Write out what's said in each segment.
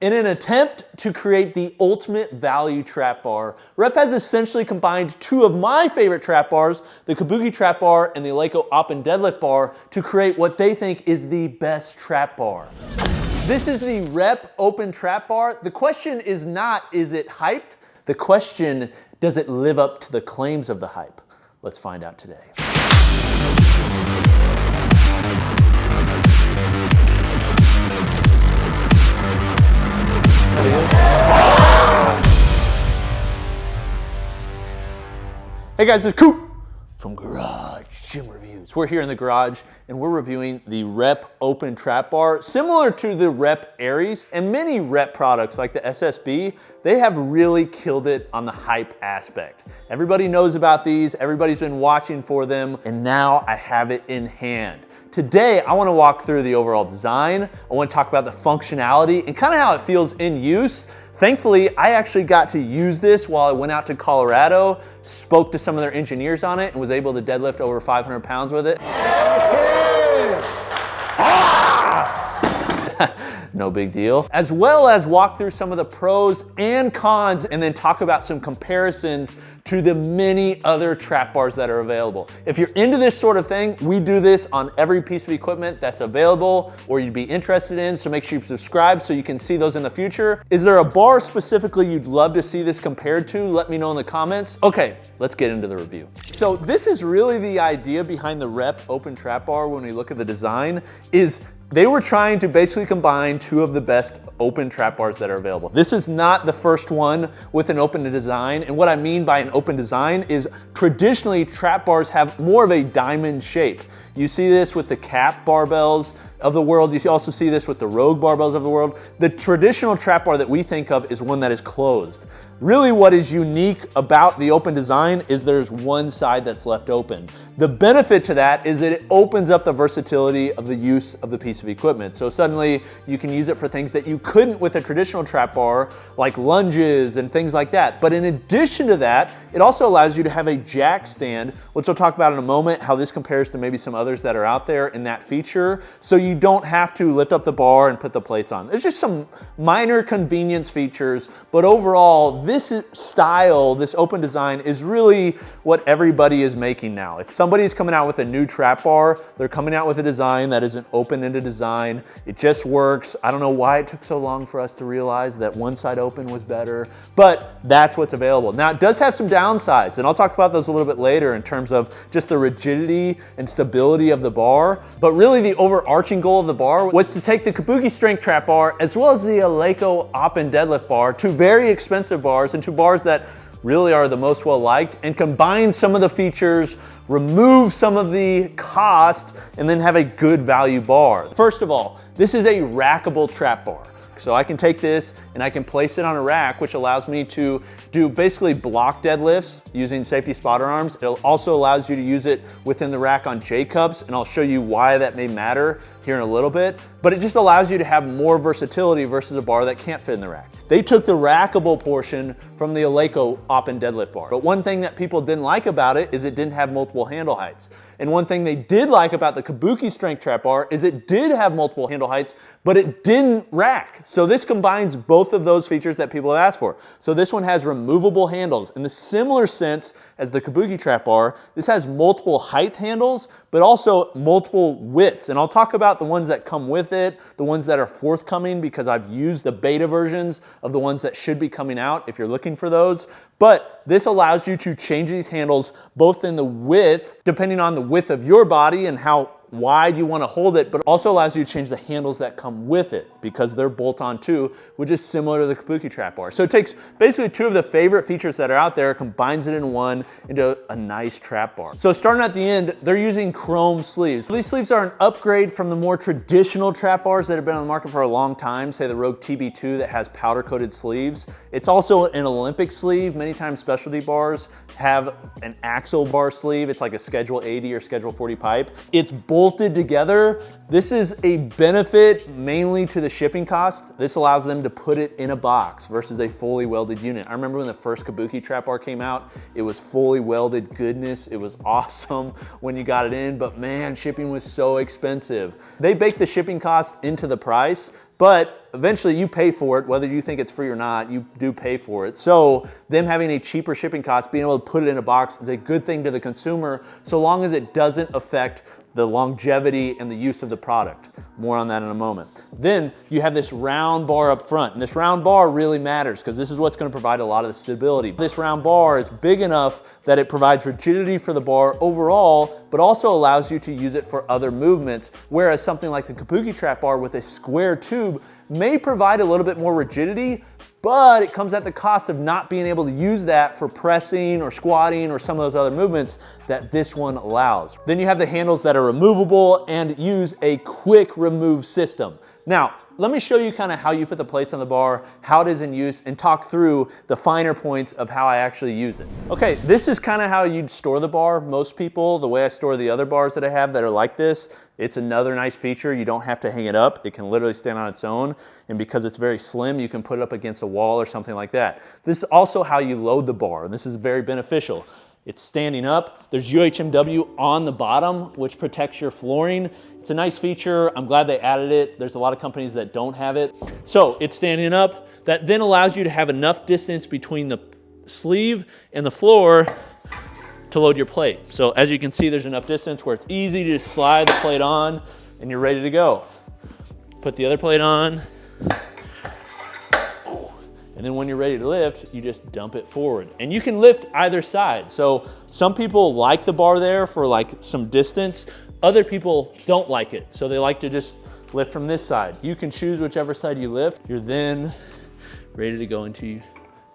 In an attempt to create the ultimate value trap bar, Rep has essentially combined two of my favorite trap bars, the Kabuki trap bar and the Eleiko Op and Deadlift bar, to create what they think is the best trap bar. This is the Rep Open Trap Bar. The question is not, is it hyped? The question, does it live up to the claims of the hype? Let's find out today. Hey guys, it's Coop from Garage Gym Reviews. We're here in the garage and we're reviewing the Rep Open Trap Bar. Similar to the Rep Aries and many Rep products like the SSB, they have really killed it on the hype aspect. Everybody knows about these, everybody's been watching for them, and now I have it in hand. Today, I want to walk through the overall design. I want to talk about the functionality and kind of how it feels in use. Thankfully, I actually got to use this while I went out to Colorado, spoke to some of their engineers on it, and was able to deadlift over 500 pounds with it. No big deal. As well as walk through some of the pros and cons and then talk about some comparisons to the many other trap bars that are available. If you're into this sort of thing, we do this on every piece of equipment that's available or you'd be interested in, so make sure you subscribe so you can see those in the future. Is there a bar specifically you'd love to see this compared to? Let me know in the comments. Okay, let's get into the review. So this is really the idea behind the Rep Open Trap Bar when we look at the design, is they were trying to basically combine two of the best open trap bars that are available. This is not the first one with an open design, and what I mean by an open design is traditionally trap bars have more of a diamond shape. You see this with the Cap barbells of the world. You also see this with the Rogue barbells of the world. The traditional trap bar that we think of is one that is closed. Really what is unique about the open design is there's one side that's left open. The benefit to that is that it opens up the versatility of the use of the piece of equipment. So suddenly you can use it for things that you couldn't with a traditional trap bar, like lunges and things like that. But in addition to that, it also allows you to have a jack stand, which we'll talk about in a moment, how this compares to maybe some others that are out there in that feature. So you don't have to lift up the bar and put the plates on. There's just some minor convenience features, but overall, this style, this open design is really what everybody is making now. If somebody's coming out with a new trap bar, they're coming out with a design that is an open-ended design. It just works. I don't know why it took so long for us to realize that one side open was better, but that's what's available. Now, it does have some downsides, and I'll talk about those a little bit later in terms of just the rigidity and stability of the bar, but really the overarching goal of the bar was to take the Kabuki strength trap bar as well as the Eleiko Op and Deadlift bar, two very expensive bars and two bars that really are the most well liked, and combine some of the features, remove some of the cost, and then have a good value bar. First of all, this is a rackable trap bar. So I can take this and I can place it on a rack, which allows me to do basically block deadlifts using safety spotter arms. It also allows you to use it within the rack on J-cups, and I'll show you why that may matter here in a little bit, but it just allows you to have more versatility versus a bar that can't fit in the rack. They took the rackable portion from the Eleiko Op and Deadlift bar, but one thing that people didn't like about it is it didn't have multiple handle heights. And one thing they did like about the Kabuki strength trap bar is it did have multiple handle heights, but it didn't rack. So this combines both of those features that people have asked for. So this one has removable handles. In the similar sense as the Kabuki trap bar, this has multiple height handles, but also multiple widths. And I'll talk about the ones that come with it, the ones that are forthcoming, because I've used the beta versions of the ones that should be coming out if you're looking for those. But this allows you to change these handles both in the width, depending on the width of your body and how wide you want to hold it, but also allows you to change the handles that come with it because they're bolt-on too, which is similar to the Kabuki trap bar. So it takes basically two of the favorite features that are out there, combines it in one into a nice trap bar. So starting at the end, they're using chrome sleeves. These sleeves are an upgrade from the more traditional trap bars that have been on the market for a long time, say the Rogue TB2 that has powder-coated sleeves. It's also an Olympic sleeve. Many times specialty bars have an axle bar sleeve. It's like a Schedule 80 or Schedule 40 pipe. It's bolted together. This is a benefit mainly to the shipping cost. This allows them to put it in a box versus a fully welded unit. I remember when the first Kabuki trap bar came out, it was fully welded goodness. It was awesome when you got it in, but man, shipping was so expensive. They baked the shipping cost into the price, but eventually you pay for it, whether you think it's free or not, you do pay for it. So them having a cheaper shipping cost, being able to put it in a box is a good thing to the consumer, so long as it doesn't affect the longevity and the use of the product. More on that in a moment. Then you have this round bar up front, and this round bar really matters because this is what's going to provide a lot of the stability. This round bar is big enough that it provides rigidity for the bar overall, but also allows you to use it for other movements, whereas something like the Kabuki trap bar with a square tube may provide a little bit more rigidity, but it comes at the cost of not being able to use that for pressing or squatting or some of those other movements that this one allows. Then you have the handles that are removable and use a quick remove system. Now, let me show you kind of how you put the plates on the bar, how it is in use, and talk through the finer points of how I actually use it. Okay, this is kind of how you'd store the bar. Most people, the way I store the other bars that I have that are like this, it's another nice feature. You don't have to hang it up. It can literally stand on its own. And because it's very slim, you can put it up against a wall or something like that. This is also how you load the bar. This is very beneficial. It's standing up. There's UHMW on the bottom, which protects your flooring. It's a nice feature. I'm glad they added it. There's a lot of companies that don't have it. So it's standing up. That then allows you to have enough distance between the sleeve and the floor to load your plate. So as you can see, there's enough distance where it's easy to slide the plate on and you're ready to go. Put the other plate on. And then when you're ready to lift, you just dump it forward. And you can lift either side. So some people like the bar there for like some distance. Other people don't like it. So they like to just lift from this side. You can choose whichever side you lift. You're then ready to go into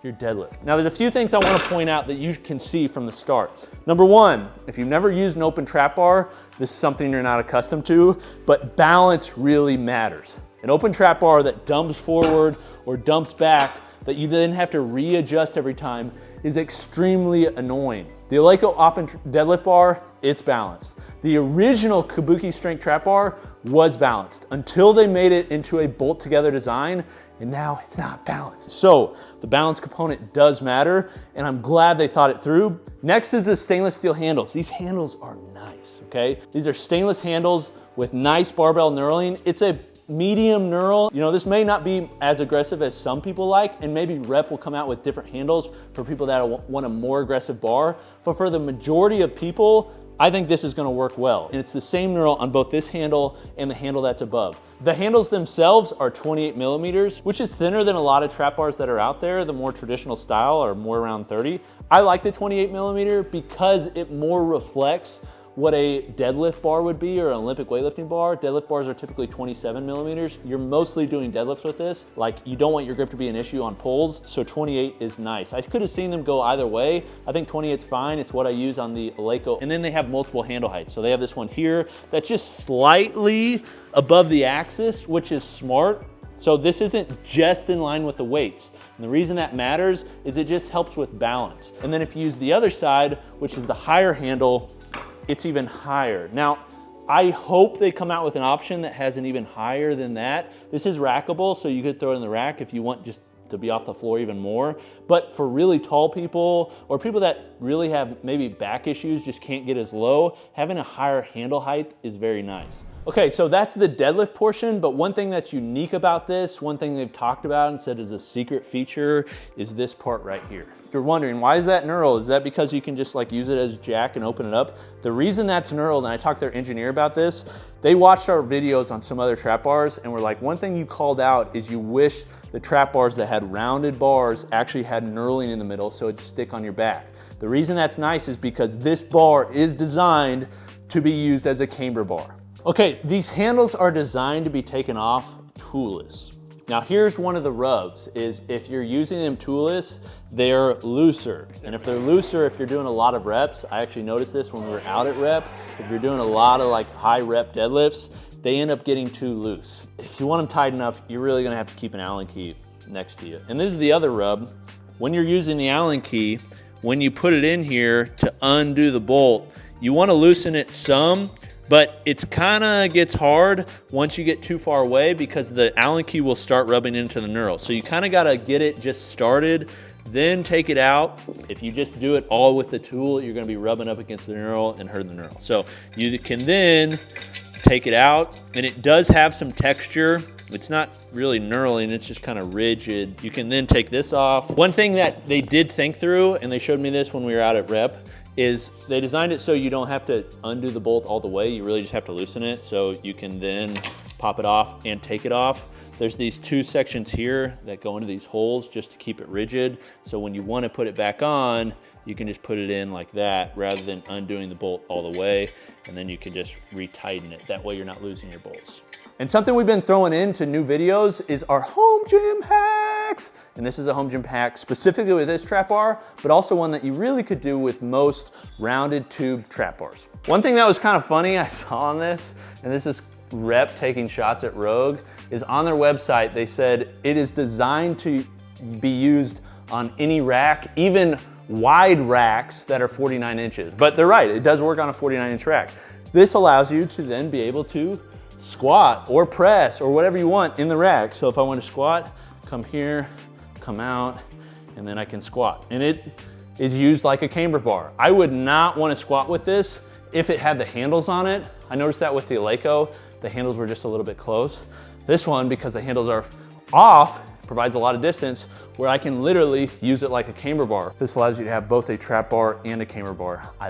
your deadlift. Now there's a few things I want to point out that you can see from the start. Number one, if you've never used an open trap bar, this is something you're not accustomed to, but balance really matters. An open trap bar that dumps forward or dumps back that you then have to readjust every time is extremely annoying. The Eleiko open deadlift bar, it's balanced. The original Kabuki strength trap bar was balanced until they made it into a bolt together design, and now it's not balanced. So the balance component does matter, and I'm glad they thought it through. Next is the stainless steel handles. These handles are nice, okay? These are stainless handles with nice barbell knurling. It's a medium knurl. You know, this may not be as aggressive as some people like, and maybe Rep will come out with different handles for people that want a more aggressive bar. But for the majority of people, I think this is gonna work well. And it's the same knurl on both this handle and the handle that's above. The handles themselves are 28 millimeters, which is thinner than a lot of trap bars that are out there. The more traditional style are more around 30. I like the 28 millimeter because it more reflects what a deadlift bar would be or an Olympic weightlifting bar. Deadlift bars are typically 27 millimeters. You're mostly doing deadlifts with this. Like, you don't want your grip to be an issue on pulls, so 28 is nice. I could have seen them go either way. I think 28's fine. It's what I use on the Eleiko. And then they have multiple handle heights. So they have this one here that's just slightly above the axis, which is smart. So this isn't just in line with the weights. And the reason that matters is it just helps with balance. And then if you use the other side, which is the higher handle, it's even higher. Now, I hope they come out with an option that has an even higher than that. This is rackable, so you could throw it in the rack if you want just to be off the floor even more. But for really tall people or people that really have maybe back issues, just can't get as low, having a higher handle height is very nice. Okay, so that's the deadlift portion, but one thing that's unique about this, one thing they've talked about and said is a secret feature, is this part right here. If you're wondering, why is that knurled? Is that because you can just like use it as a jack and open it up? The reason that's knurled, and I talked to their engineer about this, they watched our videos on some other trap bars and were like, one thing you called out is you wish the trap bars that had rounded bars actually had knurling in the middle so it'd stick on your back. The reason that's nice is because this bar is designed to be used as a camber bar. Okay, these handles are designed to be taken off toolless. Now here's one of the rubs, is if you're using them toolless, they're looser. And if they're looser, if you're doing a lot of reps, I actually noticed this when we were out at rep, if you're doing a lot of like high rep deadlifts, they end up getting too loose. If you want them tight enough, you're really gonna have to keep an Allen key next to you. And this is the other rub. When you're using the Allen key, when you put it in here to undo the bolt, you wanna loosen it some, but it's kinda gets hard once you get too far away because the Allen key will start rubbing into the knurl. So you kinda gotta get it just started, then take it out. If you just do it all with the tool, you're gonna be rubbing up against the knurl and hurting the knurl. So you can then take it out, and it does have some texture It's not really knurling, it's just kind of rigid. You can then take this off. One thing that they did think through, and they showed me this when we were out at Rep, is they designed it so you don't have to undo the bolt all the way. You really just have to loosen it, so you can then pop it off and take it off. There's these two sections here that go into these holes just to keep it rigid. So when you want to put it back on, you can just put it in like that rather than undoing the bolt all the way. And then you can just retighten it. That way you're not losing your bolts. And something we've been throwing into new videos is our home gym hacks. And this is a home gym hack specifically with this trap bar, but also one that you really could do with most rounded tube trap bars. One thing that was kind of funny I saw on this, and this is Rep taking shots at Rogue, is on their website they said it is designed to be used on any rack, even wide racks that are 49 inches. But they're right, it does work on a 49-inch rack. This allows you to then be able to squat or press or whatever you want in the rack. So if I want to squat, come here, come out, and then I can squat. And it is used like a camber bar. I would not want to squat with this if it had the handles on it. I noticed that with the Eleiko, the handles were just a little bit close. This one, because the handles are off, provides a lot of distance where I can literally use it like a camber bar. This allows you to have both a trap bar and a camber bar. I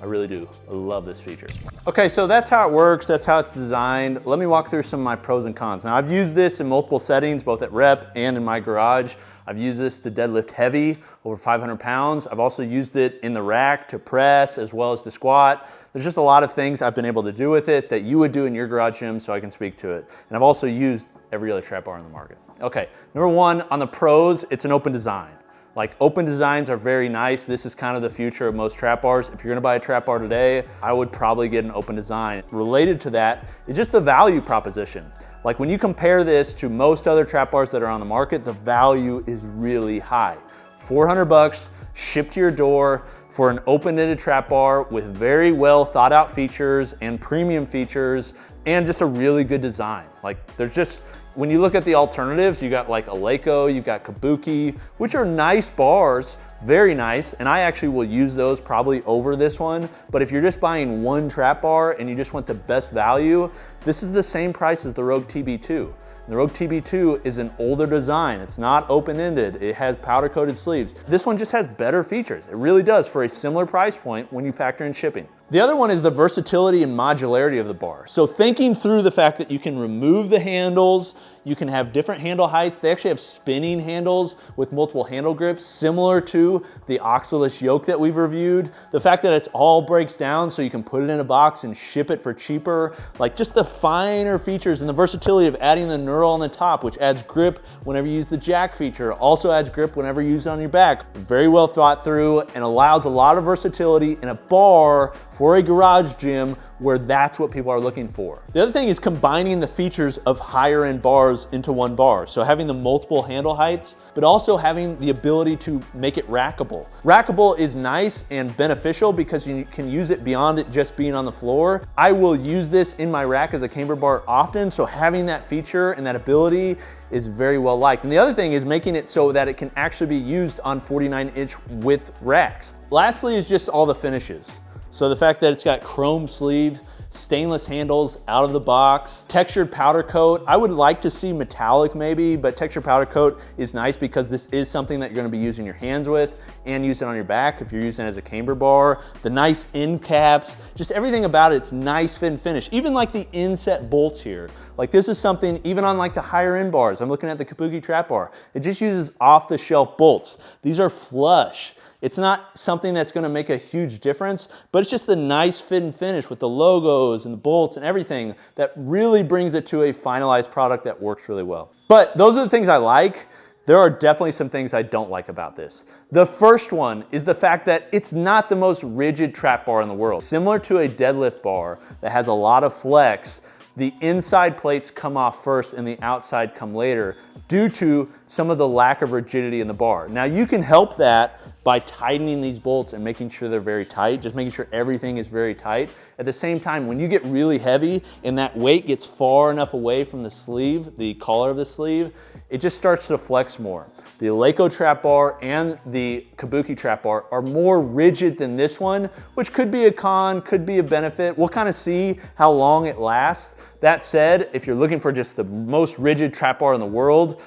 really do, I love this feature. Okay, so that's how it works, that's how it's designed. Let me walk through some of my pros and cons. Now I've used this in multiple settings, both at Rep and in my garage. I've used this to deadlift heavy, over 500 pounds. I've also used it in the rack to press as well as to squat. There's just a lot of things I've been able to do with it that you would do in your garage gym, so I can speak to it. And I've also used every other trap bar on the market. Okay, number one, on the pros, it's an open design. Like, open designs are very nice. This is kind of the future of most trap bars. If you're gonna buy a trap bar today, I would probably get an open design. Related to that is just the value proposition. Like, when you compare this to most other trap bars that are on the market, the value is really high. 400 bucks, shipped to your door for an open-ended trap bar with very well thought out features and premium features and just a really good design. Like, there's just, when you look at the alternatives, you got like Eleiko, you got Kabuki, which are nice bars, very nice, and I actually will use those probably over this one. But if you're just buying one trap bar and you just want the best value, this is the same price as the Rogue TB2. The Rogue TB2 is an older design. It's not open-ended. It has powder-coated sleeves. This one just has better features. It really does for a similar price point when you factor in shipping. The other one is the versatility and modularity of the bar. So thinking through the fact that you can remove the handles, you can have different handle heights. They actually have spinning handles with multiple handle grips, similar to the Oxylus yoke that we've reviewed. The fact that it's all breaks down so you can put it in a box and ship it for cheaper. Like, just the finer features and the versatility of adding the knurl on the top, which adds grip whenever you use the jack feature. Also adds grip whenever you use it on your back. Very well thought through and allows a lot of versatility in a bar for a garage gym where that's what people are looking for. The other thing is combining the features of higher end bars into one bar. So having the multiple handle heights, but also having the ability to make it rackable. Rackable is nice and beneficial because you can use it beyond it just being on the floor. I will use this in my rack as a camber bar often, so having that feature and that ability is very well liked. And the other thing is making it so that it can actually be used on 49-inch width racks. Lastly is just all the finishes. So the fact that it's got chrome sleeves, stainless handles out of the box, textured powder coat. I would like to see metallic maybe, but textured powder coat is nice because this is something that you're gonna be using your hands with and use it on your back if you're using it as a camber bar. The nice end caps, just everything about it's nice fit and finish. Even like the inset bolts here. Like, this is something, even on like the higher end bars, I'm looking at the Kabuki trap bar, it just uses off the shelf bolts. These are flush. It's not something that's gonna make a huge difference, but it's just the nice fit and finish with the logos and the bolts and everything that really brings it to a finalized product that works really well. But those are the things I like. There are definitely some things I don't like about this. The first one is the fact that it's not the most rigid trap bar in the world. Similar to a deadlift bar that has a lot of flex, the inside plates come off first and the outside come later due to some of the lack of rigidity in the bar. Now you can help that by tightening these bolts and making sure they're very tight, just making sure everything is very tight. At the same time, when you get really heavy and that weight gets far enough away from the sleeve, the collar of the sleeve, it just starts to flex more. The Eleiko trap bar and the Kabuki trap bar are more rigid than this one, which could be a con, could be a benefit. We'll kind of see how long it lasts. That said, if you're looking for just the most rigid trap bar in the world,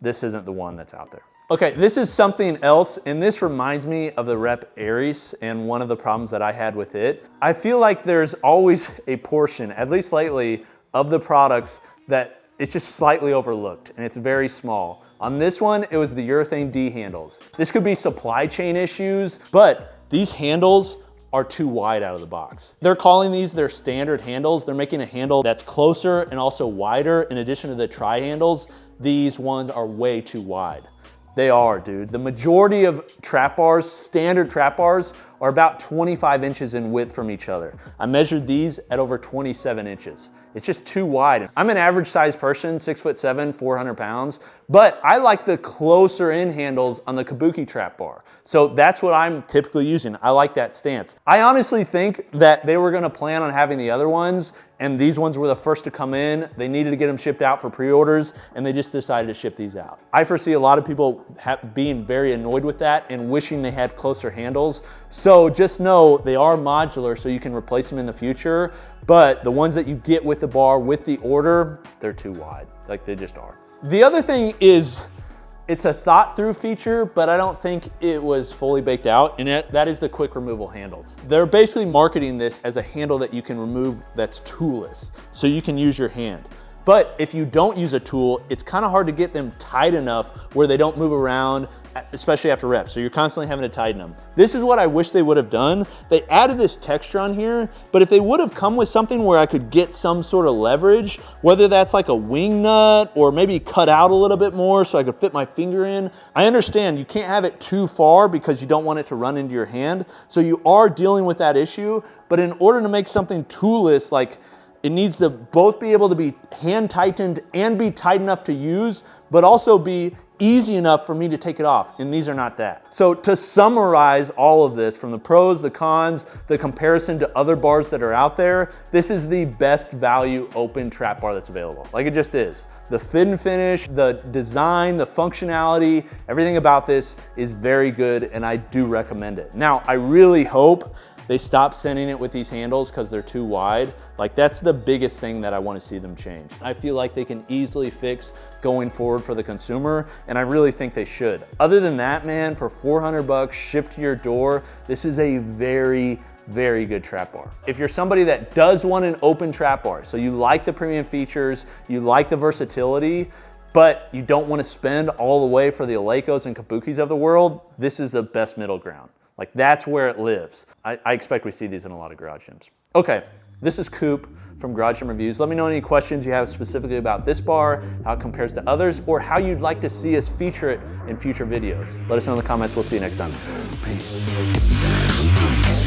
this isn't the one that's out there. Okay, this is something else, and this reminds me of the Rep Aries and one of the problems that I had with it. I feel like there's always a portion, at least lately, of the products that it's just slightly overlooked, and it's very small. On this one, it was the urethane D handles. This could be supply chain issues, but these handles are too wide out of the box. They're calling these their standard handles. They're making a handle that's closer and also wider. In addition to the tri handles, these ones are way too wide. They are, dude. The majority of trap bars, standard trap bars, are about 25 inches in width from each other. I measured these at over 27 inches. It's just too wide. I'm an average sized person, 6'7", 400 pounds, but I like the closer in handles on the Kabuki trap bar. So that's what I'm typically using. I like that stance. I honestly think that they were gonna plan on having the other ones, and these ones were the first to come in. They needed to get them shipped out for pre-orders, and they just decided to ship these out. I foresee a lot of people being very annoyed with that and wishing they had closer handles. So just know they are modular, so you can replace them in the future, but the ones that you get with the bar with the order, they're too wide. Like, they just are. The other thing is, it's a thought through feature, but I don't think it was fully baked out, and that is the quick removal handles. They're basically marketing this as a handle that you can remove that's toolless, so you can use your hand. But if you don't use a tool, it's kind of hard to get them tight enough where they don't move around, especially after reps. So you're constantly having to tighten them. This is what I wish they would have done. They added this texture on here, but if they would have come with something where I could get some sort of leverage, whether that's like a wing nut or maybe cut out a little bit more so I could fit my finger in. I understand you can't have it too far because you don't want it to run into your hand. So you are dealing with that issue, but in order to make something toolless, like, it needs to both be able to be hand tightened and be tight enough to use, but also be easy enough for me to take it off, and these are not that. So to summarize all of this, from the pros, the cons, the comparison to other bars that are out there, this is the best value open trap bar that's available. Like, it just is. The fit and finish, the design, the functionality, everything about this is very good, and I do recommend it. Now, I really hope they stop sending it with these handles because they're too wide. Like, that's the biggest thing that I want to see them change. I feel like they can easily fix going forward for the consumer, and I really think they should. Other than that, man, for 400 bucks shipped to your door, this is a very, very good trap bar. If you're somebody that does want an open trap bar, so you like the premium features, you like the versatility, but you don't want to spend all the way for the Eleikos and Kabukis of the world, this is the best middle ground. Like, that's where it lives. I expect we see these in a lot of garage gyms. Okay, this is Coop from Garage Gym Reviews. Let me know any questions you have specifically about this bar, how it compares to others, or how you'd like to see us feature it in future videos. Let us know in the comments. We'll see you next time. Peace.